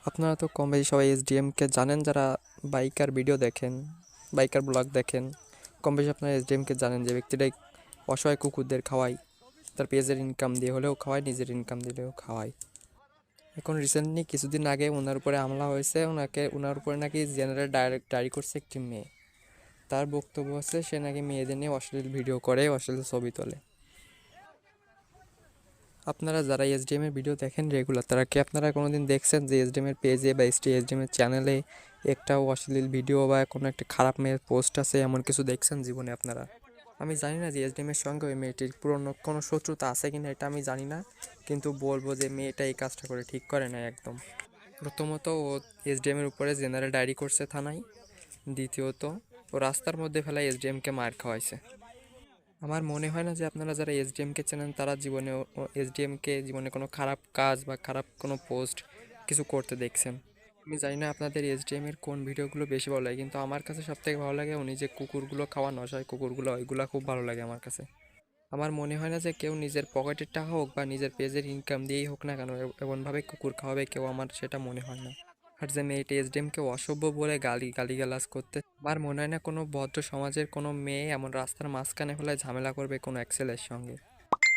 আপনারা তো কম বেশি সবাই এসডিএমকে জানেন, যারা বাইকার ভিডিও দেখেন, বাইকার ব্লগ দেখেন। কম বেশি আপনারা এসডিএমকে জানেন, যে ব্যক্তিটাই অসহায় কুকুরদের খাওয়ায়, তার পেজের ইনকাম দিয়ে হলেও খাওয়ায়, নিজের ইনকাম দিলেও খাওয়ায়। এখন রিসেন্টলি কিছুদিন আগে ওনার উপরে হামলা হয়েছে, ওনার উপরে নাকি জেনারেল ডায়েরি করছে একটি মেয়ে। তার বক্তব্য হচ্ছে সে নাকি মেয়েদের নিয়ে অশ্লীল ভিডিও করে, অশ্লীল ছবি তোলে। আপনারা যারা এসডিএম এর ভিডিও দেখেন রেগুলার, তারা কি আপনারা কোনোদিন দেখছেন যে এসডিএম এর পেজে বা এসডিএম এর চ্যানেলে একটাও অশ্লীল ভিডিও বা কোনো একটা খারাপ মেয়ের পোস্ট আছে, এমন কিছু দেখছেন জীবনে আপনারা? আমি জানি না যে এসডিএম এর সঙ্গে ওই মেয়েটির পুরনো কোনো শত্রুতা আছে কিনা, এটা আমি জানি না, কিন্তু বলবো যে মেয়েটা এই কাজটা করে ঠিক করে না একদম। প্রথমত ও এসডিএম এর উপরে জেনারেল ডায়েরি করছে থানায়। দ্বিতীয়ত ও রাস্তার মধ্যে ফেলায় এসডিএমকে মার খাওয়াইছে। আমার মনে হয় না যে আপনারা যারা এসডিএমকে চেনেন তারা জীবনে এসডিএমকে জীবনে কোনো খারাপ কাজ বা খারাপ কোনো পোস্ট কিছু করতে দেখছেন। আমি জানি না আপনাদের এসডিএম এর কোন ভিডিওগুলো বেশি ভালো লাগে, কিন্তু আমার কাছে সবথেকে ভালো লাগে উনি যে কুকুরগুলো খাওয়া নশায় কুকুরগুলো, ওইগুলো খুব ভালো লাগে আমার কাছে। আমার মনে হয় না যে কেউ নিজের পকেটের টাকা হোক বা নিজের পেজের ইনকাম দিয়েই হোক না কেন এমনভাবে কুকুর খাওয়াবে কেউ, আমার সেটা মনে হয় না। আর যে মেয়েটি এসডিএমকে অসভ্য বলে গালিগালাজ করতে, আমার মনে হয় না কোনো ভদ্র সমাজের কোনো মেয়ে এমন রাস্তার মাঝখানে ফেলায় ঝামেলা করবে কোনো এক ছেলের সঙ্গে।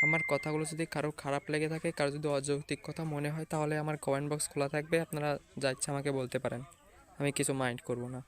আমার কথাগুলো যদি কারো খারাপ লেগে থাকে, কারো যদি অযৌক্তিক কথা মনে হয়, তাহলে আমার কমেন্ট বক্স খোলা থাকবে, আপনারা যা ইচ্ছা আমাকে বলতে পারেন, আমি কিছু মাইন্ড করব না।